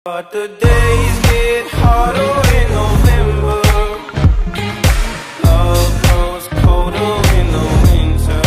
But the days get harder in November. Love grows colder in the winter.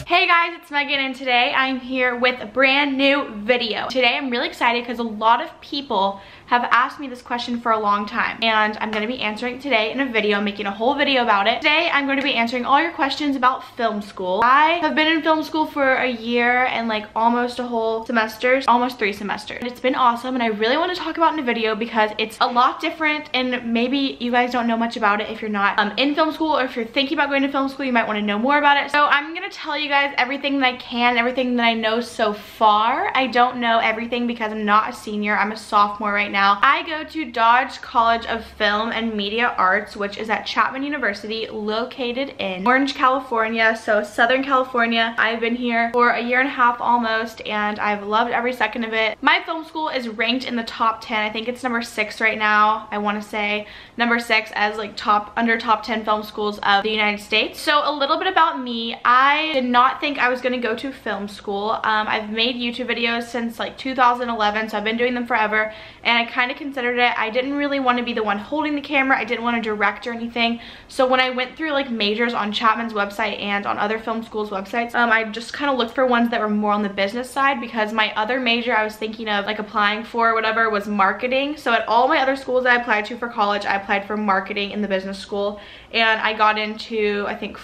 Hey guys, it's Megan and today I'm here with a brand new video. Today I'm really excited because a lot of people have asked me this question for a long time and I'm going to be answering it today in a video, making a whole video about it. Today I'm going to be answering all your questions about film school. I have been in film school for a year and like almost a whole semester, almost 3 semesters. It's been awesome and I really want to talk about it in a video because it's a lot different and maybe you guys don't know much about it if you're not in film school, or if you're thinking about going to film school you might want to know more about it. So I'm going to tell you guys everything that I can, everything that I know so far. I don't know everything because I'm not a senior, I'm a sophomore right now. I go to Dodge College of Film and Media Arts, which is at Chapman University, located in Orange, California, so Southern California. I've been here for a year and a half almost, and I've loved every second of it. My film school is ranked in the top 10. I think it's number 6 right now. I want to say number 6 as like under top 10 film schools of the United States. So a little bit about me. I did not think I was going to go to film school. I've made YouTube videos since like 2011, so I've been doing them forever, and I kind of considered it. I didn't really want to be the one holding the camera. I didn't want to direct or anything. So when I went through like majors on Chapman's website and on other film schools websites, I just kind of looked for ones that were more on the business side, because my other major I was thinking of like applying for whatever was marketing. So at all my other schools I applied to for college, I applied for marketing in the business school, and I got into I think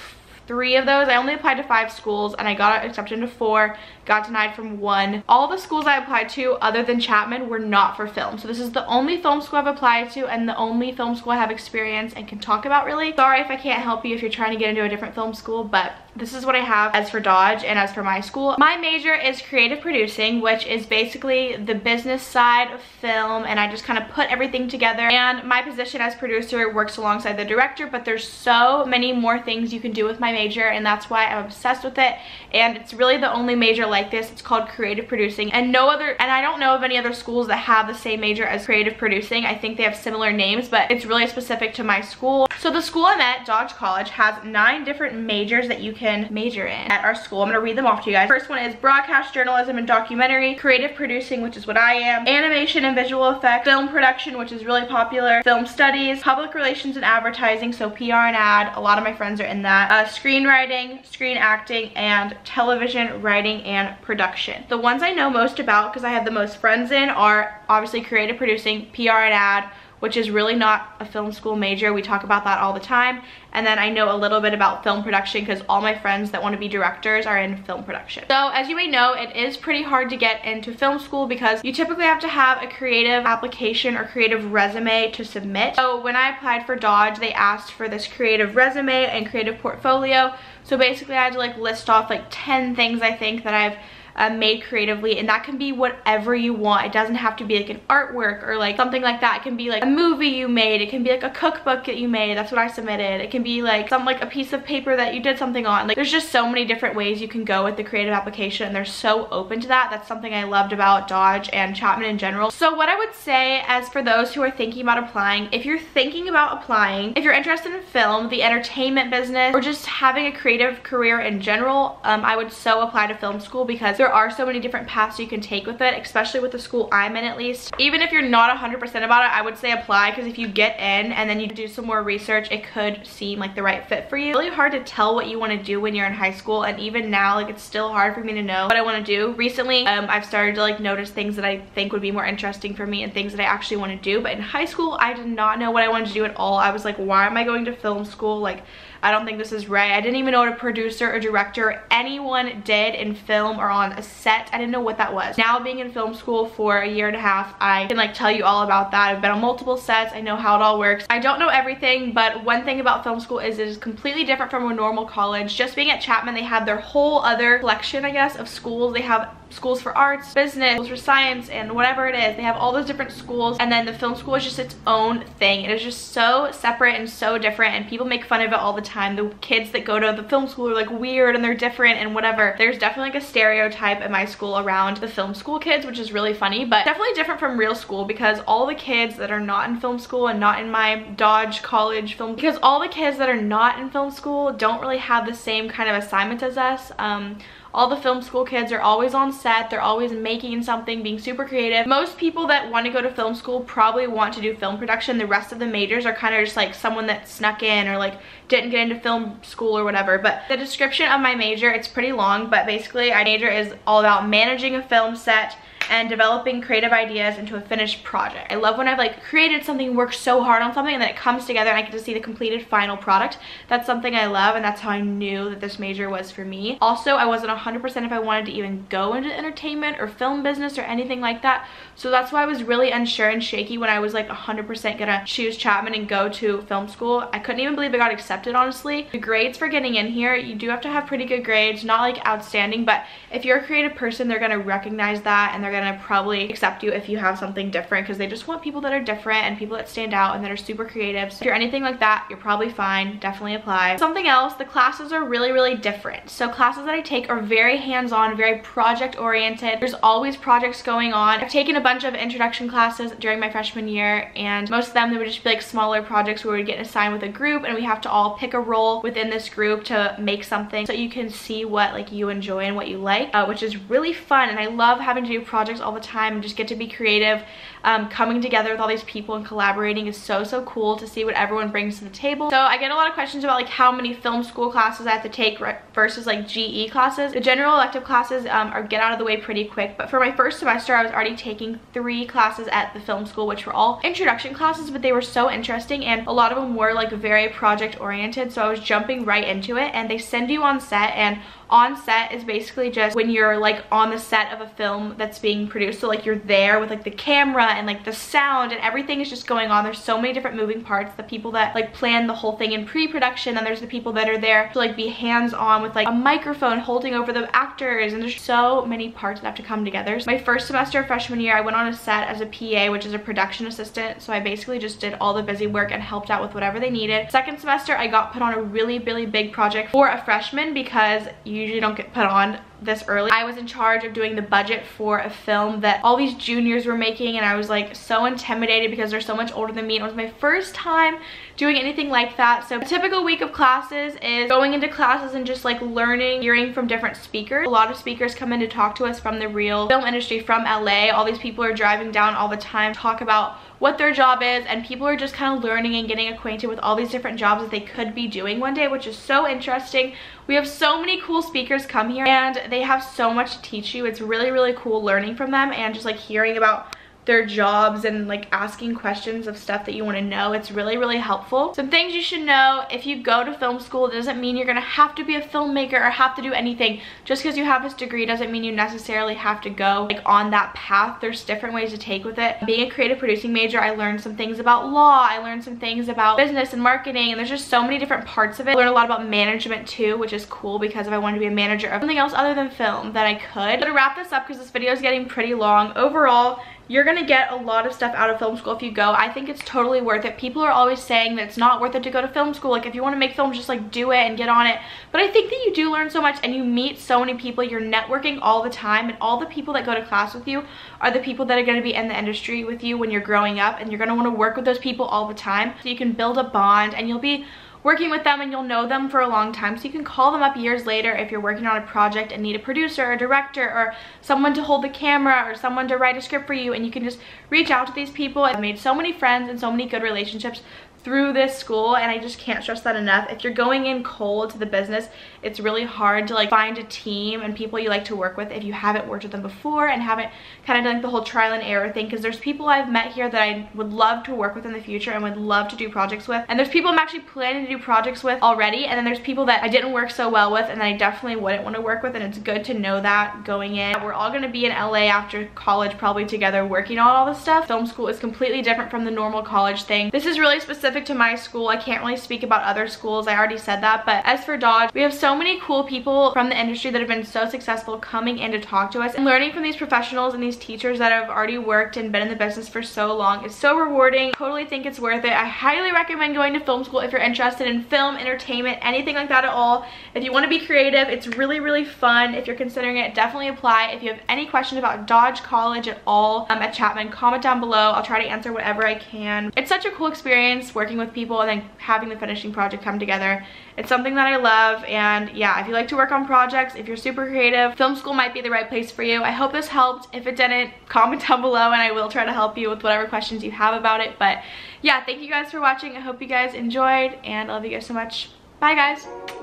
3 of those. I only applied to 5 schools and I got accepted into 4, got denied from 1. All the schools I applied to other than Chapman were not for film. So this is the only film school I've applied to and the only film school I have experience and can talk about really. Sorry if I can't help you if you're trying to get into a different film school, but this is what I have as for Dodge and as for my school. My major is creative producing, which is basically the business side of film, and I just kind of put everything together. And my position as producer works alongside the director, but there's so many more things you can do with my major, and that's why I'm obsessed with it. And it's really the only major like this. It's called creative producing, and I don't know of any other schools that have the same major as creative producing. I think they have similar names, but it's really specific to my school. So the school I'm at, Dodge College, has 9 different majors that you can major in at our school. I'm gonna read them off to you guys. First one is broadcast journalism and documentary, creative producing, which is what I am, animation and visual effects, film production, which is really popular, film studies, public relations and advertising, so PR and ad, a lot of my friends are in that, screenwriting, screen acting, and television writing and production. The ones I know most about, because I have the most friends in, are obviously creative producing, PR and ad, which is really not a film school major. We talk about that all the time. And then I know a little bit about film production because all my friends that want to be directors are in film production. So as you may know, it is pretty hard to get into film school because you typically have to have a creative application or creative resume to submit. So when I applied for Dodge, they asked for this creative resume and creative portfolio. So basically I had to like list off like 10 things I think that I've made creatively, and that can be whatever you want. It doesn't have to be like an artwork or like something like that. It can be like a movie you made, it can be like a cookbook that you made, that's what I submitted. It can be like a piece of paper that you did something on. Like there's just so many different ways you can go with the creative application, and they're so open to that. That's something I loved about Dodge and Chapman in general. So what I would say, as for those who are thinking about applying, if you're thinking about applying, if you're interested in film, the entertainment business, or just having a creative career in general, I would so apply to film school because there are so many different paths you can take with it, especially with the school I'm in at least. Even if you're not 100% about it, I would say apply, because if you get in and then you do some more research, it could seem like the right fit for you. It's really hard to tell what you want to do when you're in high school, and even now like it's still hard for me to know what I want to do. Recently I've started to like notice things that I think would be more interesting for me and things that I actually want to do, but in high school I did not know what I wanted to do at all. I was like, why am I going to film school? Like I don't think this is right. I didn't even know what a producer or director or anyone did in film or on a set. I didn't know what that was. Now being in film school for a year and a half, I can like tell you all about that. I've been on multiple sets. I know how it all works. I don't know everything, but one thing about film school is it is completely different from a normal college. Just being at Chapman, they have their whole other collection, I guess, of schools. They have schools for arts, business, schools for science, and whatever it is. They have all those different schools, and then the film school is just its own thing. It is just so separate and so different, and people make fun of it all the time. The kids that go to the film school are like weird and they're different and whatever. There's definitely like a stereotype at my school around the film school kids, which is really funny, but definitely different from real school, because all the kids that are not in film school and not in my Dodge College film, because all the kids that are not in film school don't really have the same kind of assignments as us. all the film school kids are always on set, they're always making something, being super creative. Most people that want to go to film school probably want to do film production. The rest of the majors are kind of just like someone that snuck in or like didn't get into film school or whatever. But the description of my major, it's pretty long, but basically my major is all about managing a film set and developing creative ideas into a finished project. I love when I've like created something, worked so hard on something, and then it comes together and I get to see the completed final product. That's something I love, and that's how I knew that this major was for me. Also, I wasn't 100% if I wanted to even go into entertainment or film business or anything like that. So that's why I was really unsure and shaky when I was like 100% gonna choose Chapman and go to film school. I couldn't even believe I got accepted, honestly. The grades for getting in here, you do have to have pretty good grades, not like outstanding, but if you're a creative person, they're gonna recognize that and they're gonna probably accept you if you have something different, because they just want people that are different and people that stand out and that are super creative. So if you're anything like that, you're probably fine. Definitely apply. Something else, the classes are really different. So classes that I take are very hands-on, very project oriented. There's always projects going on. I've taken a bunch of introduction classes during my freshman year, and most of them, they would just be like smaller projects where we'd get assigned with a group and we have to all pick a role within this group to make something so you can see what like you enjoy and what you like, which is really fun. And I love having to do projects all the time and just get to be creative. Coming together with all these people and collaborating is so cool to see what everyone brings to the table. So I get a lot of questions about like how many film school classes I have to take versus like GE classes. The general elective classes are get out of the way pretty quick, but for my first semester I was already taking 3 classes at the film school, which were all introduction classes, but they were so interesting and a lot of them were like very project oriented, so I was jumping right into it. And they send you on set, and on set is basically just when you're like on the set of a film that's being produced. So like you're there with like the camera and like the sound and everything is just going on. There's so many different moving parts. The people that like plan the whole thing in pre-production, and there's the people that are there to like be hands-on with like a microphone holding over the actors, and there's so many parts that have to come together. So my first semester of freshman year, I went on a set as a PA, which is a production assistant. So I basically just did all the busy work and helped out with whatever they needed. Second semester, I got put on a really big project for a freshman, because you usually don't get put on this early. I was in charge of doing the budget for a film that all these juniors were making, and I was like so intimidated because they're so much older than me, and it was my first time doing anything like that. So a typical week of classes is going into classes and just like learning, hearing from different speakers. A lot of speakers come in to talk to us from the real film industry from LA. All these people are driving down all the time to talk about what their job is, and people are just kind of learning and getting acquainted with all these different jobs that they could be doing one day, which is so interesting. We have so many cool speakers come here and they have so much to teach you. It's really cool learning from them and just like hearing about their jobs and like asking questions of stuff that you want to know. It's really helpful. Some things you should know: if you go to film school, it doesn't mean you're gonna have to be a filmmaker or have to do anything. Just because you have this degree doesn't mean you necessarily have to go like on that path. There's different ways to take with it. Being a creative producing major, I learned some things about law, I learned some things about business and marketing, and there's just so many different parts of it. I learned a lot about management too, which is cool, because if I wanted to be a manager of something else other than film, then I could. But to wrap this up, because this video is getting pretty long, overall you're gonna get a lot of stuff out of film school if you go. I think it's totally worth it. People are always saying that it's not worth it to go to film school. Like if you want to make films, just like do it and get on it. But I think that you do learn so much and you meet so many people. You're networking all the time, and all the people that go to class with you are the people that are going to be in the industry with you when you're growing up, and you're going to want to work with those people all the time. So you can build a bond and you'll be working with them and you'll know them for a long time, so you can call them up years later if you're working on a project and need a producer or a director or someone to hold the camera or someone to write a script for you, and you can just reach out to these people. I've made so many friends and so many good relationships through this school, and I just can't stress that enough. If you're going in cold to the business, it's really hard to like find a team and people you like to work with if you haven't worked with them before and haven't kind of done like the whole trial and error thing, because there's people I've met here that I would love to work with in the future and would love to do projects with, and there's people I'm actually planning to do projects with already, and then there's people that I didn't work so well with and I definitely wouldn't want to work with, and it's good to know that going in. We're all going to be in LA after college probably together working on all this stuff. Film school is completely different from the normal college thing. This is really specific to my school. I can't really speak about other schools, I already said that. But as for Dodge, we have so many cool people from the industry that have been so successful coming in to talk to us, and learning from these professionals and these teachers that have already worked and been in the business for so long is so rewarding. Totally think it's worth it. I highly recommend going to film school if you're interested in film, entertainment, anything like that at all. If you want to be creative, it's really fun. If you're considering it, definitely apply. If you have any questions about Dodge College at all at Chapman, comment down below. I'll try to answer whatever I can. It's such a cool experience where working with people and then having the finishing project come together. It's something that I love, and yeah, if you like to work on projects, if you're super creative, film school might be the right place for you. I hope this helped. If it didn't, comment down below and I will try to help you with whatever questions you have about it. But yeah, thank you guys for watching. I hope you guys enjoyed, and I love you guys so much. Bye guys.